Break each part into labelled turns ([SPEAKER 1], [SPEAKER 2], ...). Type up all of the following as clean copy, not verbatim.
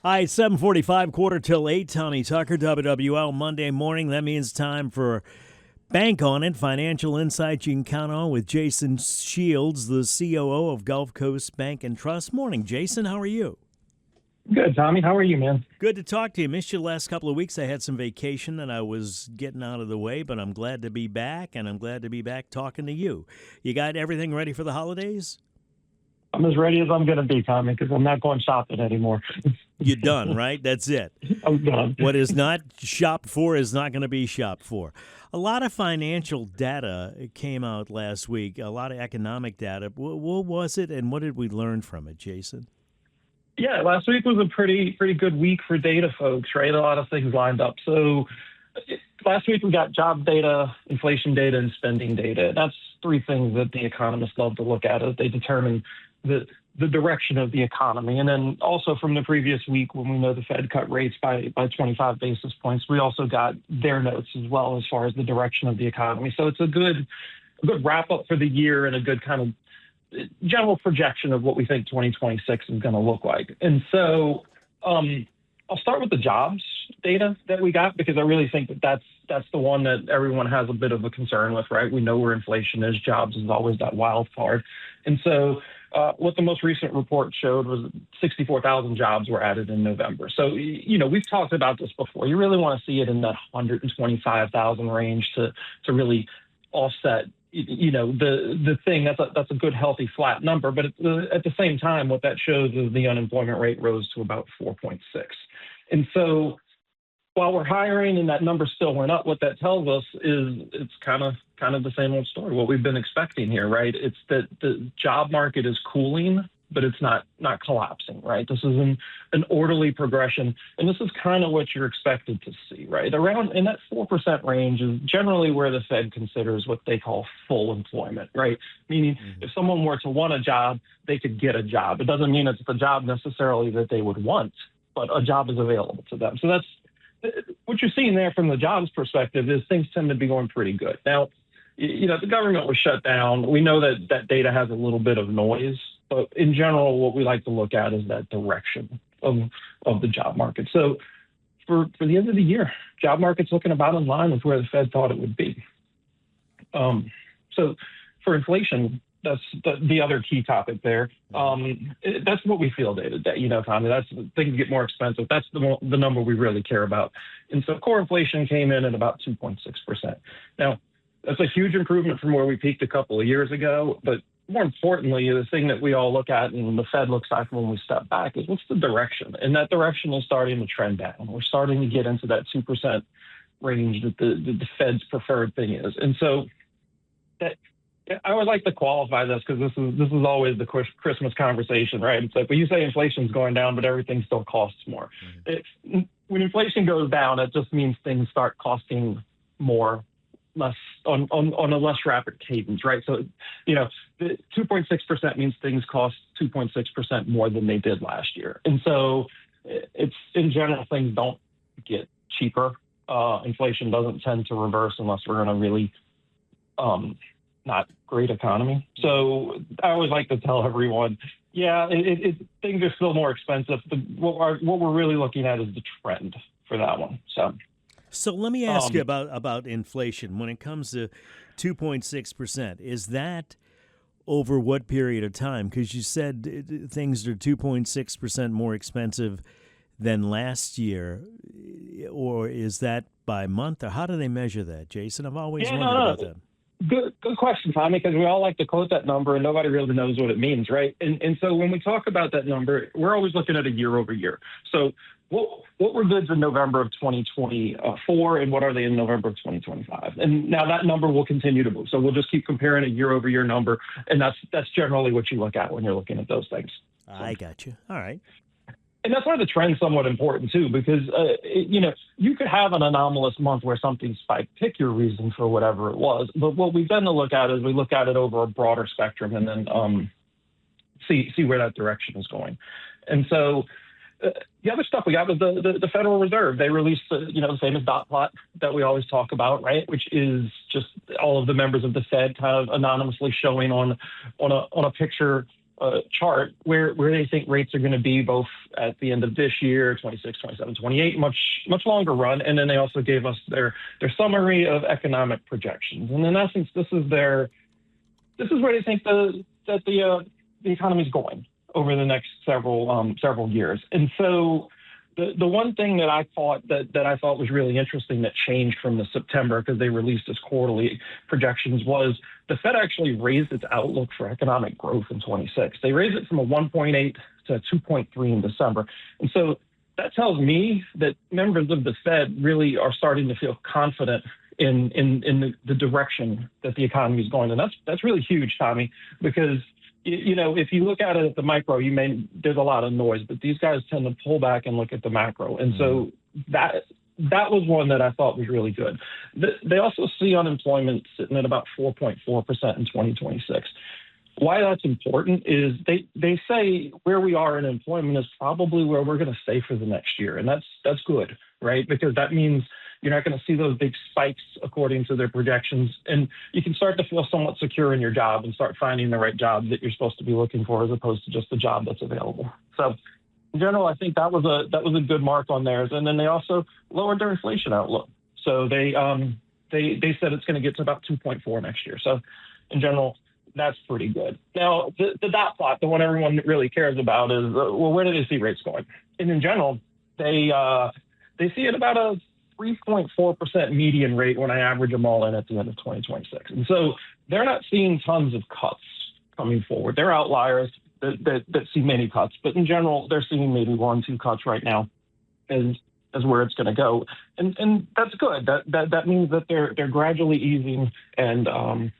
[SPEAKER 1] Hi, 7:45, quarter till 8. Tommy Tucker, WWL Monday morning. That means time for Bank on It, financial insights you can count on with Jason Shields, the COO of Gulf Coast Bank and Trust. Morning, Jason. How are you?
[SPEAKER 2] Good, Tommy. How are you, man?
[SPEAKER 1] Good to talk to you. Missed you the last couple of weeks. I had some vacation and I was getting out of the way, but I'm glad to be back, and I'm glad to be back talking to you. You got everything ready for the holidays?
[SPEAKER 2] I'm as ready as I'm going to be, Tommy, because I'm not going shopping anymore.
[SPEAKER 1] You're done, right? That's it.
[SPEAKER 2] I'm done.
[SPEAKER 1] What is not shopped for is not going to be shopped for. A lot of financial data came out last week, a lot of economic data. What was it, and what did we learn from it, Jason?
[SPEAKER 2] Yeah, last week was a pretty good week for data folks, right? A lot of things lined up. So last week we got job data, inflation data, and spending data. That's three things that the economists love to look at as they determine the direction of the economy. And then also from the previous week, when we know the Fed cut rates by 25 basis points, we also got their notes as well as far as the direction of the economy. So it's a good wrap up for the year and a good kind of general projection of what we think 2026 is going to look like. And so I'll start with the jobs data that we got, because I really think that's the one that everyone has a bit of a concern with, right? We know where inflation is. Jobs is always that wild card. And so what the most recent report showed was 64,000 jobs were added in November. So, we've talked about this before. You really want to see it in that 125,000 range to really offset, the thing. That's a good, healthy, flat number. But at the same time, what that shows is the unemployment rate rose to about 4.6. And so while we're hiring and that number still went up, what that tells us is it's kind of the same old story, what we've been expecting here, right? It's that the job market is cooling, but it's not collapsing, right? This is an orderly progression, and this is kind of what you're expected to see, right? Around in that 4% range is generally where the Fed considers what they call full employment, right? Meaning if someone were to want a job, they could get a job. It doesn't mean it's the job necessarily that they would want, but a job is available to them. So that's what you're seeing there from the jobs perspective is things tend to be going pretty good. Now, the government was shut down. We know that data has a little bit of noise, but in general, what we like to look at is that direction of the job market. So for the end of the year, job market's looking about in line with where the Fed thought it would be. So for inflation, that's the other key topic there. That's what we feel day to day. Tommy, that's things get more expensive. That's the number we really care about. And so core inflation came in at about 2.6%. Now, that's a huge improvement from where we peaked a couple of years ago. But more importantly, the thing that we all look at and the Fed looks at when we step back is what's the direction? And that direction is starting to trend down. We're starting to get into that 2% range that the Fed's preferred thing is. And so that I would like to qualify this, because this is always the Christmas conversation, right? It's like, well, you say inflation's going down, but everything still costs more. When inflation goes down, it just means things start costing more, less on a less rapid cadence, right? So, the 2.6% means things cost 2.6% more than they did last year. And so it's, in general, things don't get cheaper. Inflation doesn't tend to reverse unless we're in a really not great economy. So I always like to tell everyone, things are still more expensive. But what we're really looking at is the trend for that one.
[SPEAKER 1] So let me ask you about inflation. When it comes to 2.6%, is that over what period of time? Because you said things are 2.6% more expensive than last year, or is that by month, or how do they measure that, Jason? I've always wondered about that.
[SPEAKER 2] Good question, Tommy, because we all like to quote that number and nobody really knows what it means, right? And so when we talk about that number, we're always looking at a year over year. So what were goods in November of 2024 and what are they in November of 2025? And now that number will continue to move. So we'll just keep comparing a year over year number. And that's generally what you look at when you're looking at those things.
[SPEAKER 1] I got you. All right.
[SPEAKER 2] And that's why the trend's somewhat important, too, because, you could have an anomalous month where something spiked. Pick your reason for whatever it was. But what we've done to look at is we look at it over a broader spectrum and then see where that direction is going. And so the other stuff we got was the Federal Reserve. They released the famous dot plot that we always talk about, right? Which is just all of the members of the Fed kind of anonymously showing on a picture chart where they think rates are going to be both at the end of this year, 26, 27, 28, much longer run. And then they also gave us their summary of economic projections. And in essence, this is where they think that the economy is going over the next several years. And so the one thing that I thought was really interesting that changed from the September, because they released its quarterly projections, was the Fed actually raised its outlook for economic growth in 26. They raised it from a 1.8 to 2.3 in December. And so that tells me that members of the Fed really are starting to feel confident in the direction that the economy is going. And that's really huge, Tommy, because if you look at it at the micro, there's a lot of noise, but these guys tend to pull back and look at the macro. And so that was one that I thought was really good. They also see unemployment sitting at about 4.4% in 2026. Why that's important is they say where we are in employment is probably where we're going to stay for the next year. And that's good, right? Because that means you're not going to see those big spikes according to their projections. And you can start to feel somewhat secure in your job and start finding the right job that you're supposed to be looking for, as opposed to just the job that's available. So in general, I think that was a good mark on theirs. And then they also lowered their inflation outlook. So they said it's going to get to about 2.4 next year. So in general, that's pretty good. Now, the dot plot, the one everyone really cares about, is, where do they see rates going? And in general, they see it about a 3.4% median rate when I average them all in at the end of 2026. And so they're not seeing tons of cuts coming forward. They're outliers that see many cuts, but in general, they're seeing maybe 1-2 cuts right now as where it's going to go. And that's good. That means that they're gradually easing, and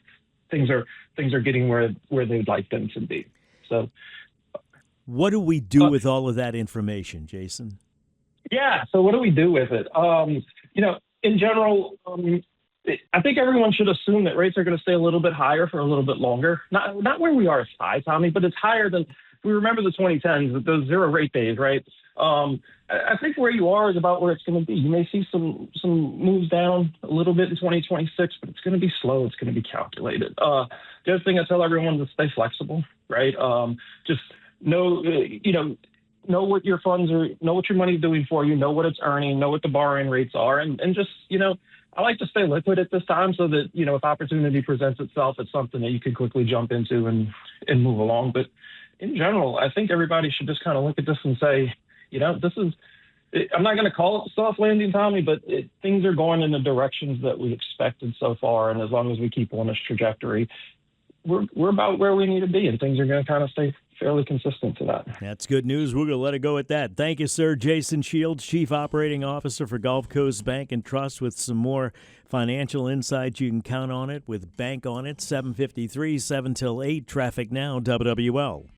[SPEAKER 2] things are getting where they'd like them to be. So
[SPEAKER 1] what do we do with all of that information, Jason?
[SPEAKER 2] Yeah. So what do we do with it? In general, I think everyone should assume that rates are going to stay a little bit higher for a little bit longer. Not where we are high, Tommy, but it's higher than, we remember the 2010s, those zero rate days, right? I think where you are is about where it's going to be. You may see some moves down a little bit in 2026, but it's going to be slow. It's going to be calculated. The other thing I tell everyone is to stay flexible, right? Just know what your funds are, know what your money's doing for you, know what it's earning, know what the borrowing rates are, and just, I like to stay liquid at this time so that, if opportunity presents itself, it's something that you can quickly jump into and move along. But in general, I think everybody should just kind of look at this and say, I'm not going to call it a soft landing, Tommy, but things are going in the directions that we expected so far. And as long as we keep on this trajectory, we're about where we need to be, and things are going to kind of stay fairly consistent to that.
[SPEAKER 1] That's good news. We're going to let it go at that. Thank you, sir. Jason Shields, Chief Operating Officer for Gulf Coast Bank and Trust, with some more financial insights. You can count on it with Bank on It, 7:53, 7 till 8. Traffic now, WWL.